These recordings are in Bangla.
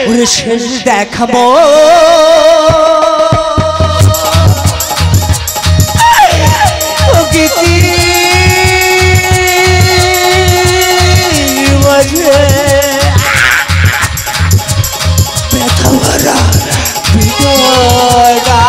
ওরে শেষ দেখাবো ব্যথা ভরা বিজয়টা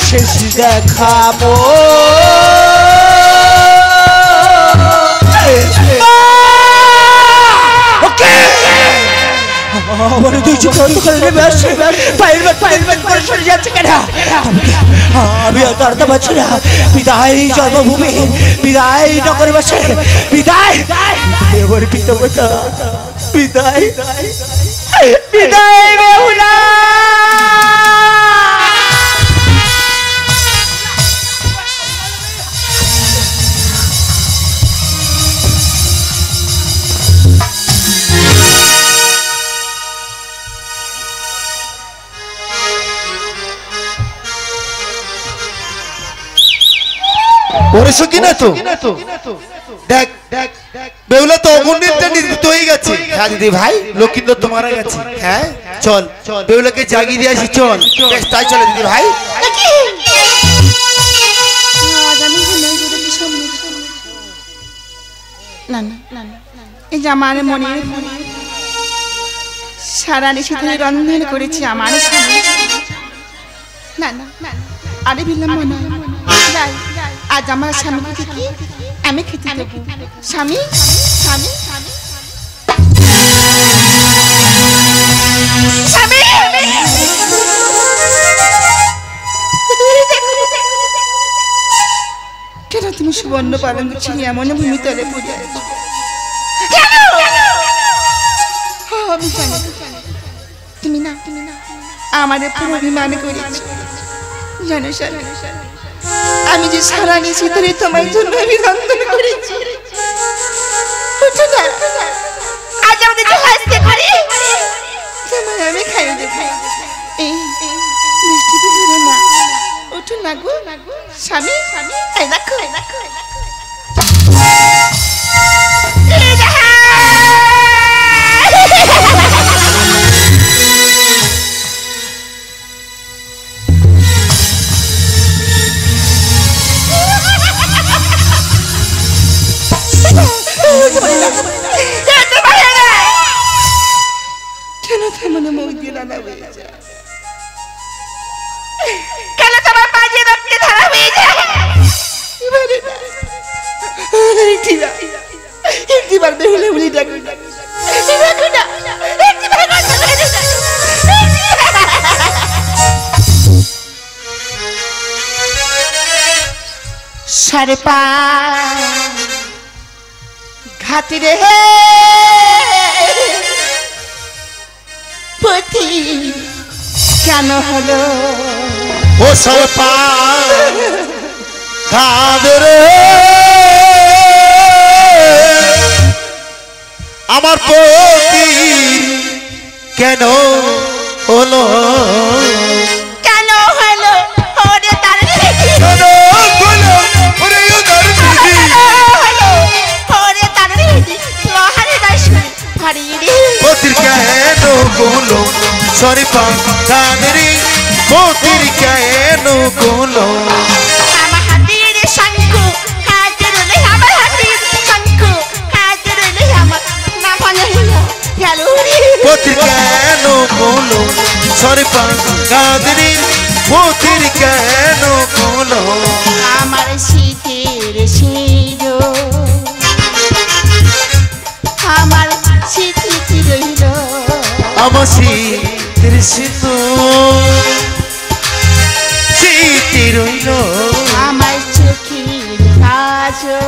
শেষ দেখাবো আমার দুই চোখ অন্ধকারে নেমে আসছে পায়ের করে সরে যাচ্ছে কেন আমি আর দাঁড়াতে পারছি না বিদায় জন্মভূমি বিদায় নগরবাসী বিদায় আমার পিতামাতা বিদায় বিদায় বেহুলা ওরেছো কিনা তো দেখ বেহুলা তো অগ্নিতে নির্মিত হয়ে গেছে। হ্যাঁ দিদি ভাই লক্ষিন্দর তো মারা গেছে। হ্যাঁ চল বেহুলাকে জাগিয়ে দিয়ে আসি চল। তাই চলে দিদি ভাই। না না এই যে আমার মনে সারা নিশি ধরে রন্ধন করেছি আমার স্বামী। না না আরে বিলম্ব নয় আজ আমার স্বামীকে কি আমি খেতে দেবো। স্বামী স্বামী স্বামী কেন তুমি সুবর্ণ পালন ছিলি এমন ভূমিতলে পূজা আমি জানি তুমি না আমাদের পুরো অভিমান করেছি জানো আমি যে সারা নিশি ধরে তোমার জন্য অভিনন্দন করেছি। আজ আমাদের যে হাসতে পারি তোমার আমি খাই দেবো। এই মিষ্টি ধরো না ওঠো না গো স্বামী দেখো কেন তেমন মুখ দিয়ে দাদা হয়ে যায় কেন তোমার পাঁচে রক্তে ধারা হয়ে যায় একটিবার বেহুলে বলি ডাকু সাড়ে পা ঘাতি রে পতি কেন হলো ও সাড়ে পা ঘাত রে আমার পতি কেন হলো সরি পাঁচানেরি মোতির কেন গুলো আমার হাতের শঙ্খ হাতের লই আমার হাতের শঙ্খ হাতের লই আমার না মনে হলো গেলো রে মোতির কেন গুলো সরি পাঁচানেরি মোতির কেন গুলো আমার শীতের শিরো আমার শীতে রইল আমার শীতের শীতে রইল আমার চোখের কাজল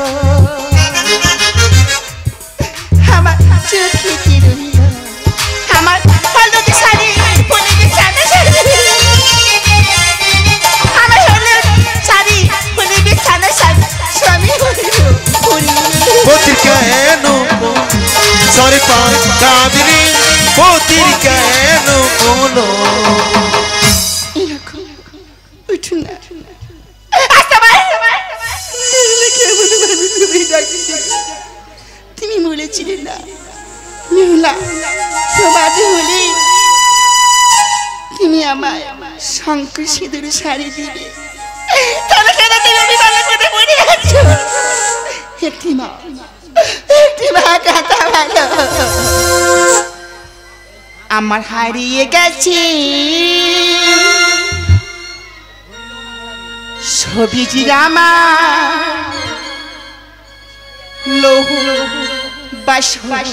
আমার চোখে রইল আমার হলুদ শাড়ি আমার শঙ্খ সিঁদুর শাড়ি দিবে, তাহলে কেন তুমি আমি ভালো করে পড়ে আছো? একটি মা কথা ভালো আমার হারিয়ে গেছে ছবিটি আমার লৌহ বাসর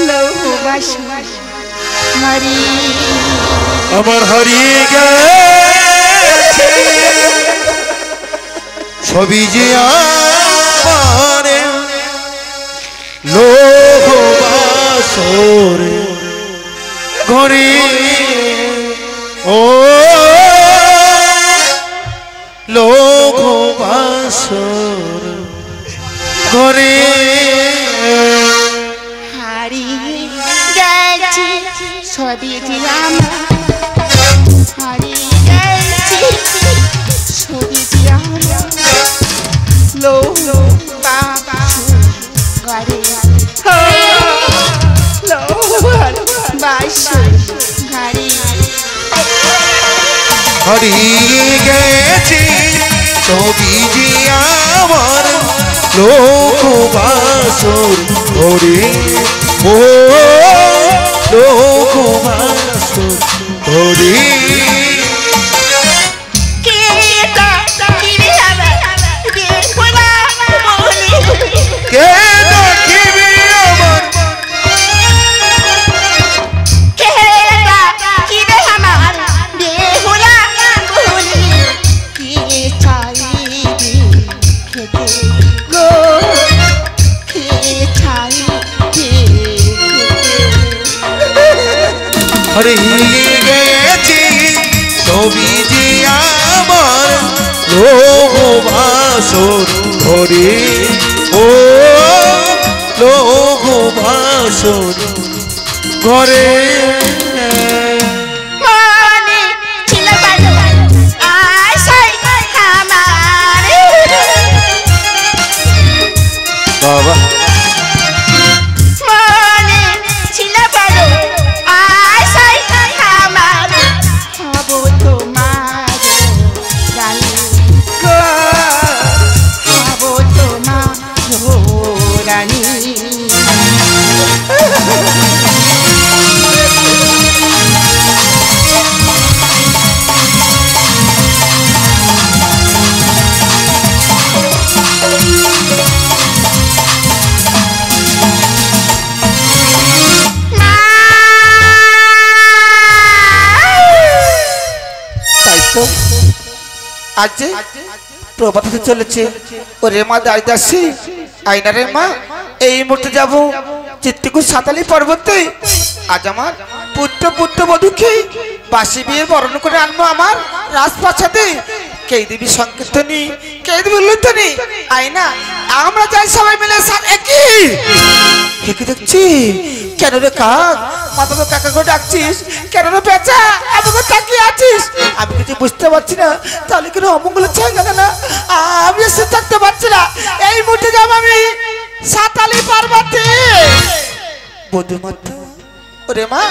লৌহ বাসর আমার হারিয়ে গেছে ছবি যে আমার লৌহ বাসর ঘরে ও লৌহ বাসর ঘরে হারিয়ে গেছে ছবিটি আমার হারিয়ে গেছে ছবিটি আমার লৌহ বাসর ঘরে লৌহ বাসর ঘরে হারিয়ে গেছে ছবি যে আমার লৌহ বাসর ঘরে ও লৌহ বাসর ঘরে কে দেখিবি আমার হারিয়ে গেছে ছবি যে আমার লৌহ বাসর ঘরে ও লৌহ বাসর ঘরে বাবা আজ প্রভাত হতে চলেছে। ওরে মা দাঁড়িয়ে আসছি আইনারে মা, এই মুহূর্তে যাবো চিত্রকূট সাঁতালি পর্বতে। আজ আমার পুত্র বধূকে বাসি বিয়ে বরণ করে আনবো আমার রাজপ্রাসাদে। কে দিবি সংকীর্তনী, কে দিবি উল্লুধ্বনি। আইনা আমরা যাই সবাই মিলে একই দেখছি। কেন রে কাক, মাথা তো কাকা করে ডাকছিস কেন রে পেঁচা, আমাকে তাকিয়ে আছিস? আমি কিছু বুঝতে পারছি না, তাহলে কেন অমঙ্গল চাই না? আমি এসে থাকতে পারছি না। এই মুহূর্তে যাব আমি সাঁতালি পার্বতী বধুমাতা। ওরে মা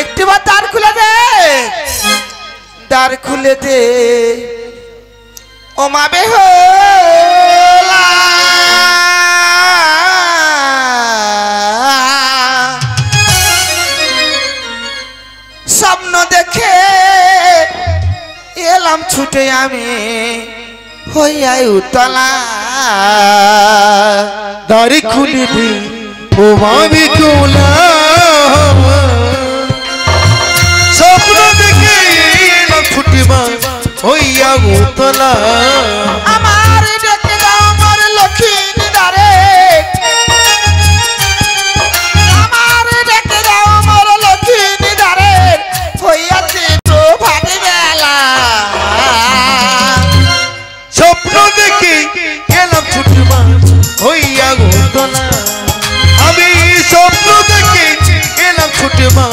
একটিবার দ্বার খুলে দে, দ্বার খুলে দে ও মা বেহুলা। স্বপ্ন দেখে এলাম ছুটে আমি হইয়াই উতলা। দ্বার খুলে দে ও মা বেহুলা। স্বপ্ন দেখে এলাম ছুটে মা হইয়া উতলা। আমার ডেকে দাও আমার লক্ষ্মী দ্বারে, আমার ডেকে দাও আমার লক্ষ্মী দ্বারে হইয়াছে প্রভাতে বেলা। স্বপ্ন দেখে এলাম ছুটে মা হইয়া উতলা। আমি স্বপ্ন দেখে এলাম ছুটে মা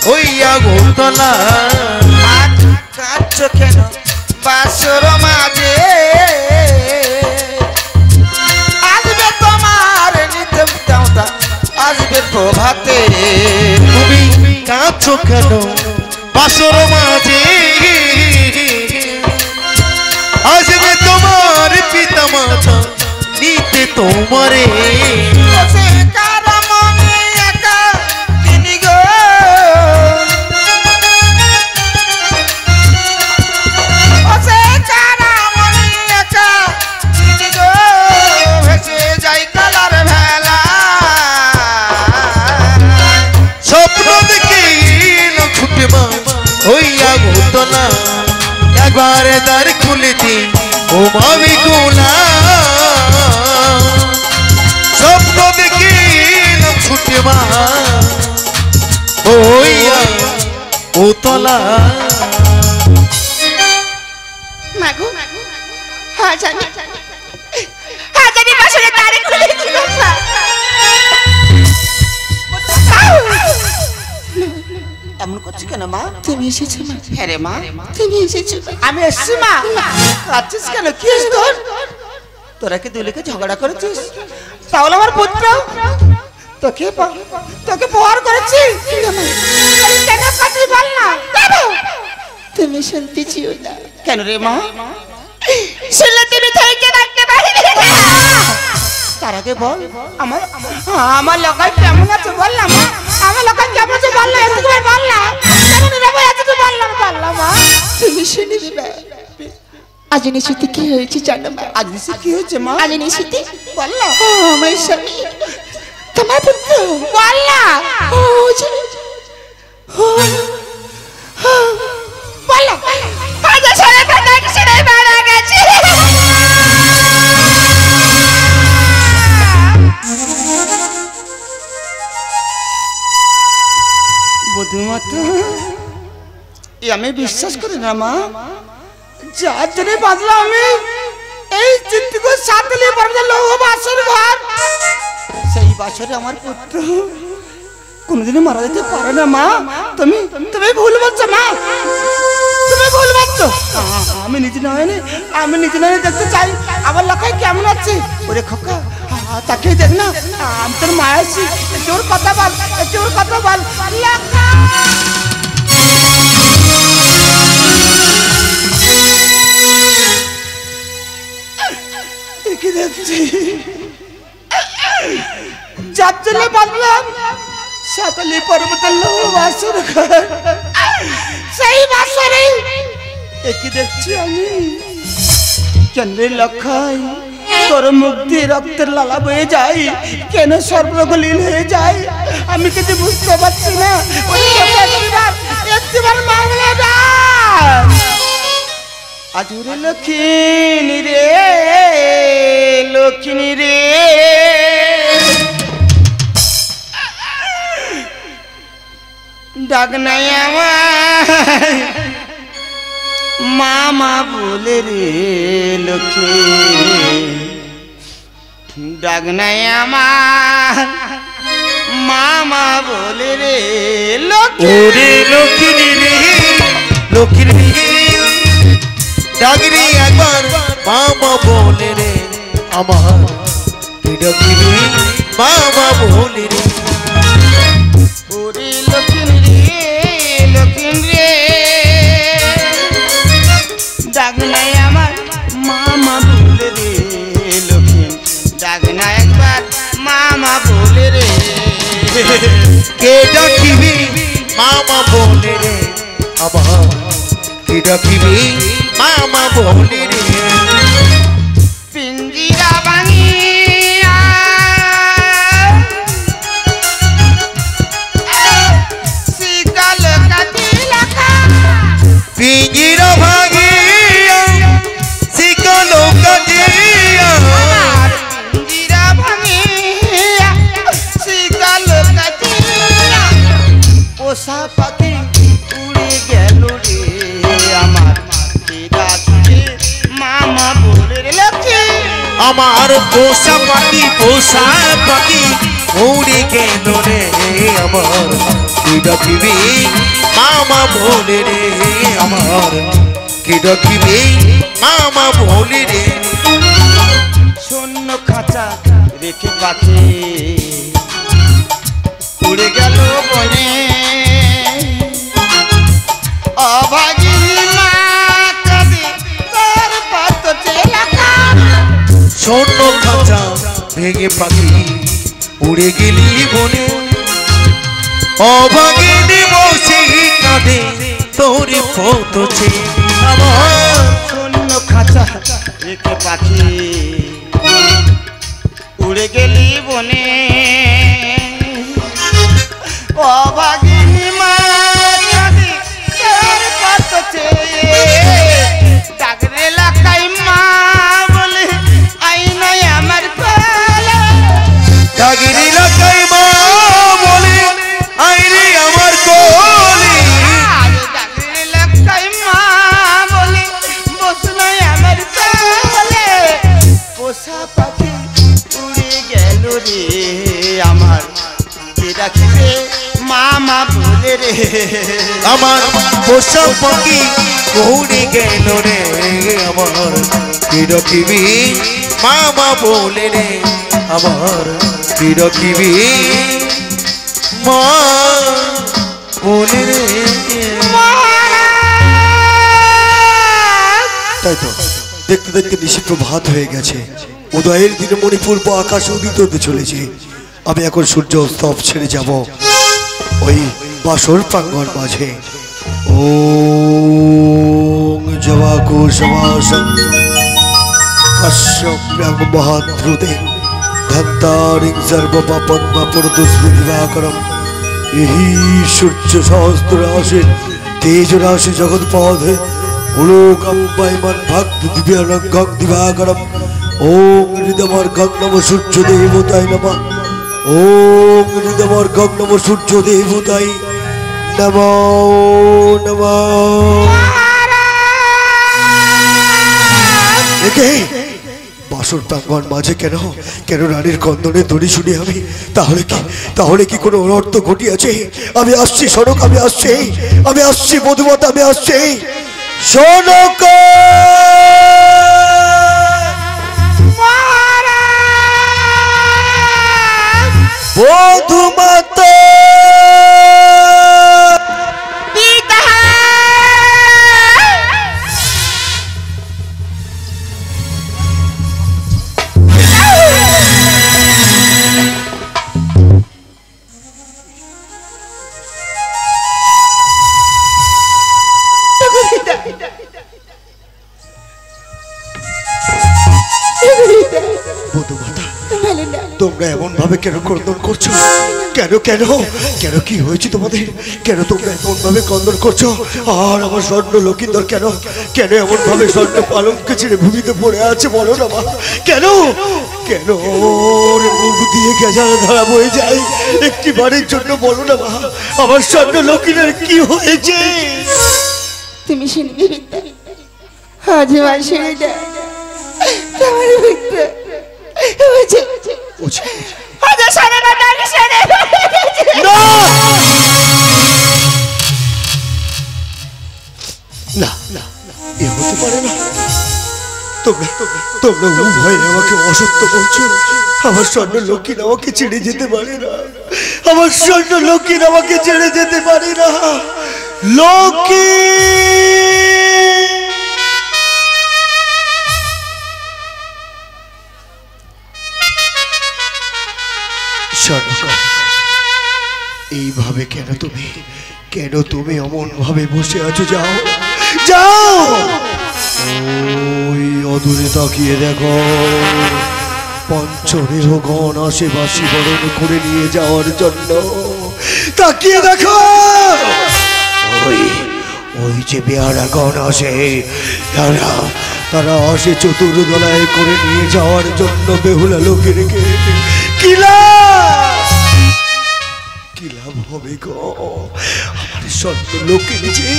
হইয়া উতলা। কাঁদছো কেন বাসর মাঝে, আসবে তোমার নিতে দেবতা আসবে প্রভাতে। তুমি কাঁদছো কেন বাসর মাঝে? আসবে তোমার পিতা মাতা নিতে তোমারে। বসে কারা মনে একা তিনি গো, বসে কারা মনে একা তিনি গো, ভেসে যাই কালার ভেলা। স্বপ্ন দেখে ছুটে মা হইয়া ঘুতলা, একবারে দ্বার খুলে দি ও মামি গোলা। স্বপ্ন দেখে ছুটে মা হইয়া ঘুতলা। মাগো হ্যাঁ জানি, হ্যাঁ জানি বাসরে তারে খুলে দিল। এমন করছি কেন মা? তুমি এসেছো মা? হ্যাঁ রে মা, তুমি এসেছো? আমি এসছি মা। কাঁদছিস কেন? কি হয়েছে তোর? তোরা কি দুলিকে ঝগড়া করেছিস? তাহলে আমার পুত্র তোকে তোকে প্রহার করেছি। কেন কাঁদছিস বল না। তুমি শুনতে চিও না কেন রে মা? শুনলে তুমি থেকে রাখতে পারবে না। তার আগে বল আমার আমার লোকাল কেমন আছে বল না মা। আমার লোকাল কেমন আছে বল না, একটুবার বল না। কেমন রে ভাই এত বল না, বল না মা। তুমি শুনবে না। আজ নিশিতে কি হয়েছে জানো মা? আজ নিশি কি হয়েছে মা? আজ নিশিতে বল না। আমার স্বামী তোমার পুত্র বল না। বল না। আজ সারা কথা শুনে মারা গেছে। বুদ্ধিমত্তা আমি বিশ্বাস করি না মা। যার জন্য বাঁধলাম আমি এই চিত্তিকর সাতলি পর্বতের লৌহ বাসর ঘর, সেই বাসরে আমার পুত্র কোনোদিনও মারা যেতে পারে না মা। তুমি তুমি ভুল বলছো মা, তুমি ভুল বলছো। আমি নিজে নয় দেখতে চাই আমার লোকায় কেমন আছে। ওরে খোকা তাকে দেখ না, আমি তোর মা আছি। তোর কথা বল, তোর কথা বল। কি দেখছি যার জন্য বাঁধলাম সাতালি পর্বতের লৌহ বাসর ঘর, সেই বাসরে একই দেখছি আমি। চন্দ্রের লক্ষায় তোর মুখ দিয়ে রক্তের লালা বয়ে যায়, কেন সর্বগলীন হয়ে যায় আমি কিছু বুঝতে পারছি না। একটিবার মামলা ডাক। আজুরে লক্ষ্মী রে, লক্ষ্মী রে, ডাক নাই আমার মামা বলে রে লক্ষ্মী, ডাক নাই আমার মামা বলে রে লক্ষ্মী। ওরে লক্ষ্মী রে, লক্ষ্মী রে, ডাকরি একবার মামা বলে রে আমার। ডাকরি মামা বলে রে। ওরে লক্ষ্মী রে, লক্ষ্মী রে, ডাক নাই আমার মামা বলে রে লক্ষ্মী, ডাক না একবার মামা বলে রে। কে ডাকিবি মামা বলে রে আমার? কে ডাকিবি মামা বলে রে? পিঞ্জিরা ভাঙিয়া শীতল কাটিলা, পিঞ্জিরা ভাঙিয়া শিকল কাটিয়া, পিঞ্জিরা ভাঙিয়া শীতল কাটিয়া, পোষা পাখি উড়ে গেল রে আমার। মামা বলে রে লক্ষ্মী, আমার পোষা পাখি উড়ে গেল রে আমার। কি ডাকিবি মামা বলে রে আমার? কি ডাকিবি মামা বলে রে? শূন্য খাঁচা রেখে পাখি উড়ে গেল বনে অভাগিনী মা কাঁদে তার পাত চেলাকা স্বর্ণ খাঁচা ভেঙে পাখি উড়ে গেলি বনে অভাগিনী বসে কাঁদে তোর পথে আমার শূন্য খাঁচা রেখে পাখি উড়ে গেলি বনে অভাগিনী মা কাঁদে তার পাত ডাকের এলাকায় মা বলে আই নাই আমার পালা ডাকের এলাকায় মা বলে আইরে আমার কোলে ডাকের এলাকায় মা বলে বস নাই আমার পালে পোষা পাখি উড়ে গেল রে আমার কে রাখবে মামা বলে রে আমার পোষা পাখি উড়ে গেল রে আমার কি রাখিবি মামা বলে রে আমার কি রাখিবি মা বলে রে তাই তো দেখতে দেখতে নিশি প্রভাত হয়ে গেছে উদয়ের দিনে মণিপূর্ব আকাশ উদিত হতে চলেছে আমি এখন সূর্য স্তব ছেড়ে যাব ওই বাসর প্রাঙ্গণ মাঝে ওম জবাকু সমাসং কাশ্যপ্যাং মহাদ্রুতে ধন্তারিং সর্বপাপন্মা পুরদুস্মৃতিবাকরম এই সূর্য সহস্র রাশি তেজ রাশি জগৎ পথে উলোকম পাইমান ভক্তি দিব্যারঙ্গং দিবাকরম ওম হৃদমার্গং নম সূর্য দেবতায় নমঃ ওম হৃদমার্গং নম সূর্য দেবতায় নমো নমঃ একে বাসর প্রাঙ্গণ মাঝে কেন কেন রানীর কন্দনে দড়ি শুনি আমি তাহলে কি কোনো অনর্থ ঘটিয়াছে আমি আসছি সনক আমি আসছি মধুমতা আমি আসছি সনক মধুমতা তোমরা এমন ভাবে কেন ক্রন্দন করছো কেন কেন কেন কি হয়েছে তোমাদের কেন তোমরা এমন ভাবে ক্রন্দন করছো আর আমার স্বর্ণ লক্ষিন্দর কেন কেন এমন ভাবে স্বর্ণ পালঙ্কে ছেড়ে ভূমিতে পড়ে আছে বলো না মা কেন কেন ওর মুখ দিয়ে গেজার ধারা বয়ে যায় একটি বারের জন্য বলো না মা আমার স্বর্ণ লক্ষিণের কি হয়েছে তুমি শুনবি আজ মাসে তোমার ভিতরে তোমরা উভয় আমাকে অসত্য বলছো আমার স্বর্ণ লক্ষ্মী আমাকে ছেড়ে যেতে পারে না আমার স্বর্ণ লক্ষ্মী আমাকে ছেড়ে যেতে পারে না লক্ষ্মী এইভাবে কেন তুমি অমন ভাবে বসে আছো যাও যাও ওই অদূরে তাকিয়ে দেখো পঞ্চরেহগণ আশেপাশে বরণ করে নিয়ে যাওয়ার জন্য তাকিয়ে দেখো ওই যে বেয়ারাগণ আসে তারা আসে চতুর্দলায় করে নিয়ে যাওয়ার জন্য বেহুলা লোকের কি লাভ হবে গো আমার স্বর্ণ লোকের যে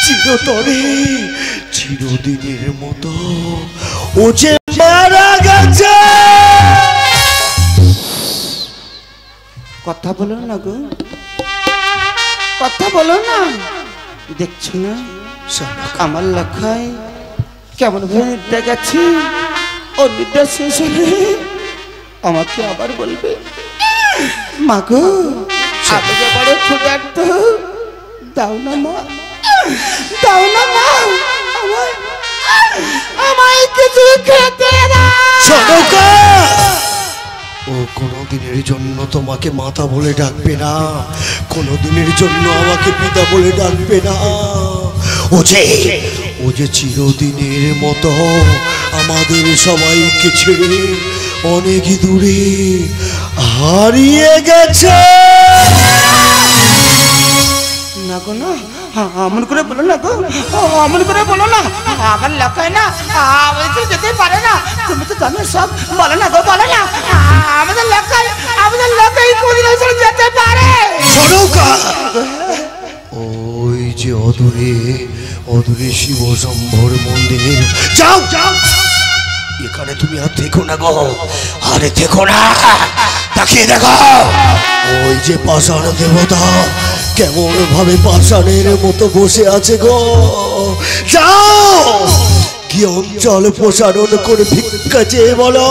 চিরতরে চিরদিনের মতো ও যে মারা গেছে কথা বলো না গো কথা বলো না দেখছো না আমার লেখায় কেমন ভাবে দেখাচ্ছি ও নিদ্রা শেষ হলে আমাকে আবার বলবে মা গো আমি যে বড় ক্ষুধার্ত, দাও না মা, দাও না মা, আমায় কিছু খেতে দাও। সনকা, ও কোনোদিনের জন্য তোমাকে মাতা বলে ডাকবে না, কোনোদিনের জন্য আমাকে পিতা বলে ডাকবে না। ও যে চিরদিনের মতো আমাদের সবাইকে ছেড়ে অনেক দূরে হারিয়ে গেছে। না গো না, আমন করে বলো না গো, আমন করে বলো না, আমার লাকায় না, আমাদের যেতে পারে না, তুমি তো জানো সব, বলো না গো, বলো না, আমাদের লাকায় কোনদিন যেতে পারে। সনকা, ওই যে অদূরে অদূরে শিব শম্ভর মন্দির, যাও যাও, এখানে তুমি আর দেখো না গো, আরে দেখো না, তাকিয়ে দেখো, ওই যে পাষাণ দেবতা কেমন ভাবে পাষাণের মতো বসে আছে গো। যাও কি অঞ্চল প্রসারণ করে ভিক্ষা চেয়ে বলো,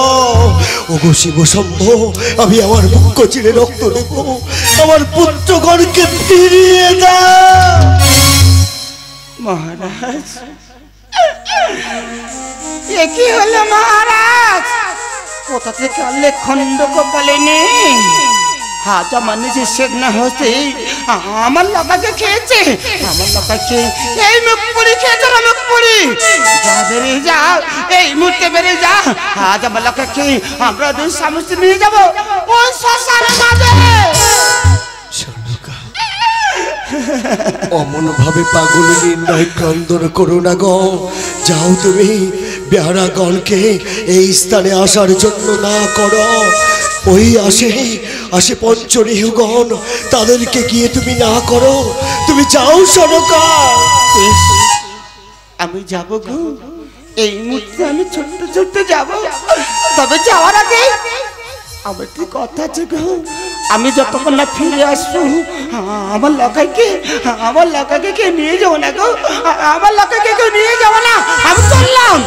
ও গো শিব শম্ভ, আমি আমার বুক চিরে রক্ত দেব, আমার পুত্রগণকে ফিরিয়ে দাও। মহারাজ, এ কি হলো মহারাজ? কোথা থেকে আনলে খন্ড কপালিনী? হাত আমার নিজের শেখ না হতে আমার লাকাকে খেয়েছে, আমার লাকাকে এই মুখ পুরি খেয়েছে, মুখ পুরি। যা বেরিয়ে যা, এই মুহূর্তে বেরিয়ে যা, আজ আমার লাকাকে আমরা দুই স্বামী স্ত্রী নিয়ে যাবো ওই শ্মশানের মাঝে। অমন ভাবে পাগল নির্ণয় ক্রন্দন করো না গো, যাও তুমি বেহারাগণকে এই স্থানে আসার জন্য না করো, ওই আসে পঞ্চরেহগণ, তাদেরকে গিয়ে তুমি না করো, তুমি যাও সনকা। আমি যাবো গো, এই মুহূর্তে আমি ছোট্ট ছোট্ট যাবো, তবে যাওয়ার আগে আমার কি কথা আছে গো, আমি যতক্ষণ না ফিরে আসবো আমার লাকাকে কে নিয়ে যাবো না গো, আমার লাকাকে কেউ নিয়ে যাবো না। আমি চললাম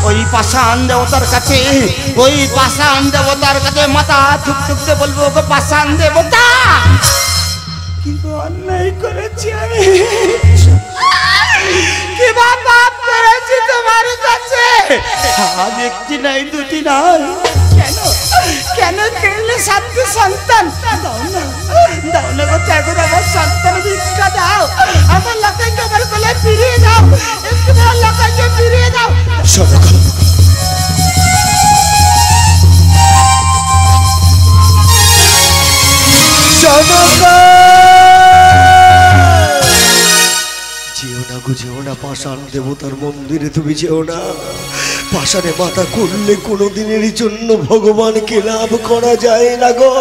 ওই পাষাণ দেবতার কাছে, ওই পাষাণ দেবতার কাছে মাথা ঠুকঠুকতে বলবো, গো পাষাণ দেবতা, কি অন্যায় করেছি আমি, কি পাপ করেছি তোমার কাছে। আজ একটি নাই দুটি নয়, কেন কেন সাতটি সন্তান দাও না, দাও না গো ত্যাগর, আমার সন্তান ভিক্ষা দাও, আমার লাকাকে আমার কোলে ফিরিয়ে দাও, একটু আমার লাকাকে ফিরিয়ে দাও। সনকা, সনকা, যেও না গো, যেও না, পাষাণ দেবতার মন্দিরে তুমি যেও না, পাষাণে মাথা করলে কোনোদিনের জন্য ভগবানকে লাভ করা যায় না গো।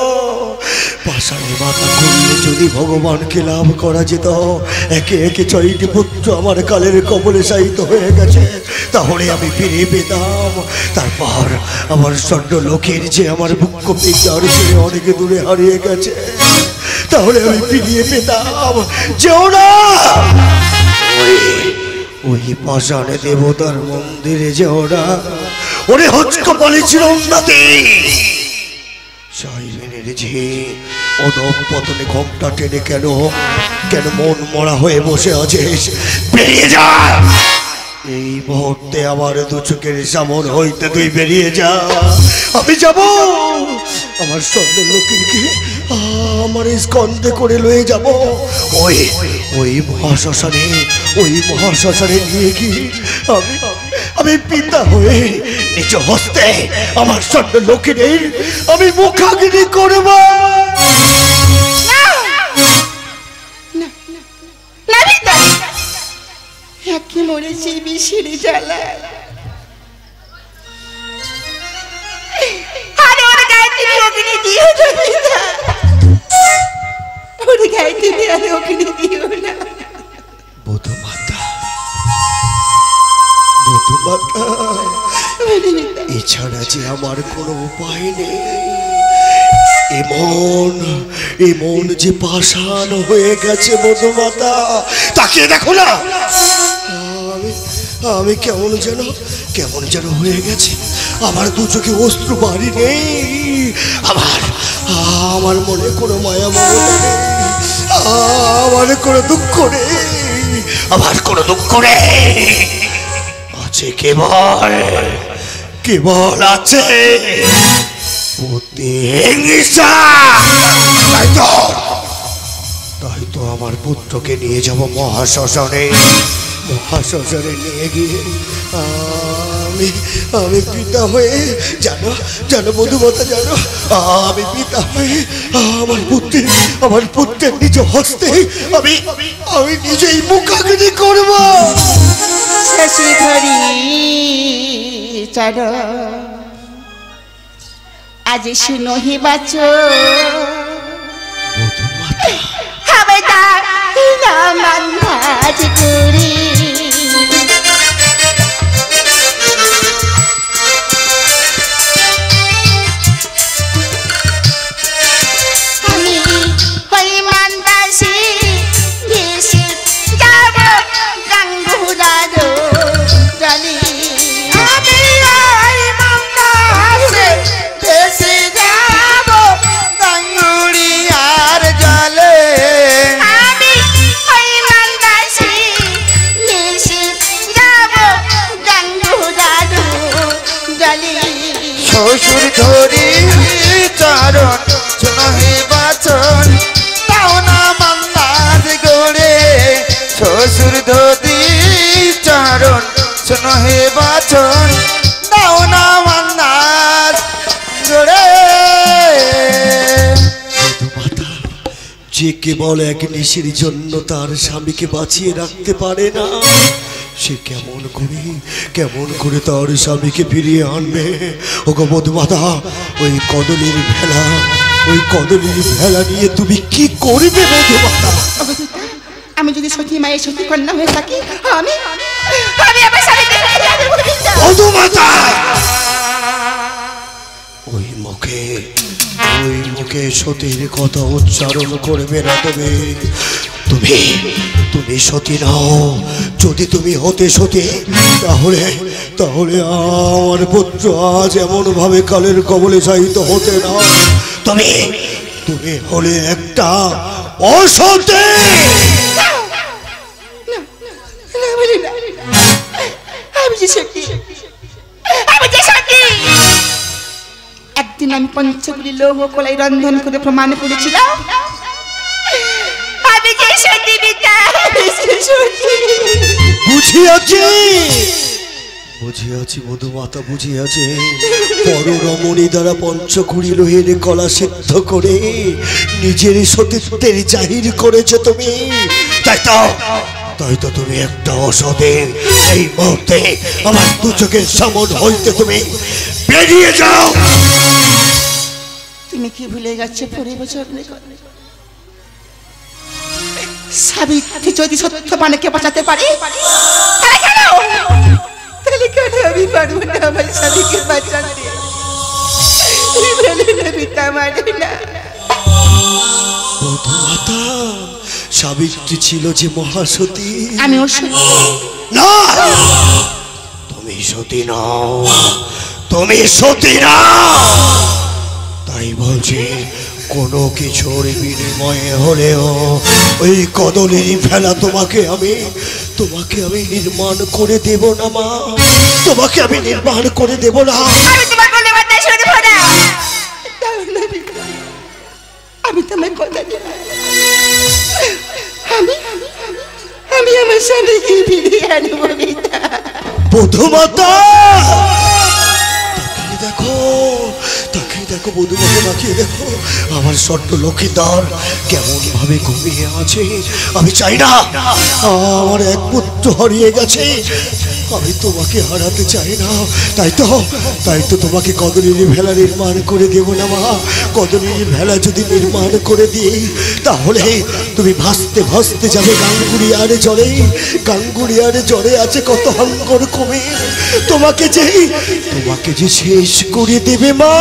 পাষাণে মাথা করলে যদি ভগবানকে লাভ করা যেত, একে একে 6টি পুত্র আমার কালের কবলে শায়িত হয়ে গেছে, তাহলে আমি ফিরে পেতাম। তারপর আমার স্বর্ণ লোকের যে আমার বুক পিতার ছেড়ে অনেকে দূরে হারিয়ে গেছে, তাহলে আমি ফিরিয়ে পেতাম। যেও না, ওই পাষাণে দেবতার মন্দিরে যেও না, ওরে হচকপালি চিরন্দাতি সাইরেনের ঝে অধঃপতনে ঘোমটা টেনে কেন মন মরা হয়ে বসে আছিস, বেরিয়ে যা এই মুহূর্তে, আমার দু চোখের সামন হইতে তুই বেরিয়ে যা। আমি যাব আমার স্বর্ণ লোকেরকে আমার স্কন্ধে করে লয়ে যাব, ওই মহাশ্মশানে নিয়ে গিয়ে আমি পিতা হয়ে নিজ হস্তে আমার স্বর্ণ লোকের আমি মুখাগ্নি করব। কি মরেছি বিশিরি জ্বালা, আরে ওর গায়ে তুমি অগ্নি দিও না, ওর গায়ে তুমি আর অগ্নি দিও না। বধূমাতা, এছাড়া যে আমার কোনো উপায় নেই, এমন যে পাষাণ হয়ে গেছে বধূমাতা, তাকিয়ে দেখো না, আমি কেমন যেন হয়ে গেছে। আমার দু চোখে অশ্রু বাড়ি নেই, আমার মনে কোনো মায়া মমতা নেই, আমার কোনো দুঃখ নেই, আছে কেবল আছে প্রতিহিংসা। তাই তো আমার পুত্রকে নিয়ে যাব মহাশ্মশানে নিয়ে গিয়ে আমি পিতা হয়ে জানো বধূমাতা, জানো আমি পিতা হয়ে আমার পুত্রের নিজ হস্তে আমি নিজেই মুখাগ্নি করব। শশীধরি চরণ আজ শুনহি বাচ হবে দাজ করি আমি হই মান্দাসী ভেসে যাব গঙ্গুদার জলে। আমি হই মান্দাসী ভেসে যাব গঙ্গুড়িয়ার জলে। আমি হই মান্দাসী ভেসে যাব গঙ্গুদার জলে। শ্বশুর ধরি চরণ শোনহে বাচন দাও না মান্দার গড়ে। শ্বশুর ধরি চরণ শোনহে বাচন দাও না মান্দার গড়ে। যে কেবল এক নিশির জন্য তার স্বামীকে বাঁচিয়ে রাখতে পারে না, সে কেমন করে তার স্বামীকে ফিরিয়ে আনবে? ও গো বধূমাতা, ওই কদলীর ভেলা নিয়ে তুমি কি করবে বধূমাতা? আমি যদি সতী মায়ের সতী কন্যা হয়ে থাকি, আমি আমার স্বামীকে বধূমাতা, ওই মুখে সতীর কথা উচ্চারণ করবে না। তুমি সতী নাও। যদি তুমি হতে সতী, তাহলে আমার পুত্র আজ এমন ভাবে কালের কবলে শায়িত হতে না। তুমি হলে একটা অসতী। একদিন আমি পঞ্চগুলি লৌহ কলাই রন্ধন করে প্রমাণ করেছিলাম আমি যে সতী পিতা। বুঝিয়াছি মধুমাতা, বুঝিয়াছি। পররমণী দ্বারা পঞ্চকুড়ি লোহের কলা সিদ্ধ করে নিজের সতীত্বের জাহির করেছ তুমি। তাই তো তুমি একটা অসতে। এই মুহূর্তে আমার দু চোখের সামনে হইতে তুমি বেরিয়ে যাও। তুমি কি ভুলে গেছো পরিবচন? সাবিত্রী যদি সত্যবানকে বাঁচাতে পারে, তাহলে কেন আমি পারবো না আমার স্বামীকে বাঁচাতে? সাবিত্রী ছিল যে মহাসতী। আমি সতী না, তুমি সতী নাও, তুমি সতী নাও। তাই বলছি, কোনো কিছুর বিনিময়ে হলেও ওই কদলীর ভেলা তোমাকে আমি নির্মাণ করে দেব না মা। তোমাকে আমি নির্মাণ করে দেব না। আমি তোমার কথা দিই, আমি আমার স্বামীকে ফিরিয়ে আনবো। বধূমাতা, তাকিয়ে দেখো বধূমাতা, তাকিয়ে দেখো আমার ছোট্ট লক্ষ্মীধর কেমন ভাবে ঘুমিয়ে আছে। আমি চাই না আমার এক পুত্র হারিয়ে গেছে, আমি তোমাকে হারাতে চাই না। তাই তো তোমাকে কদলীর ভেলা নির্মাণ করে দেব না মা। কদলীর ভেলা যদি নির্মাণ করে দিই, তাহলে তুমি ভাসতে ভাসতে যাবে গাঙ্গুড়িয়ার জলে আছে কত হাঙ্গর কমে। তোমাকে যে শেষ করে দেবে মা।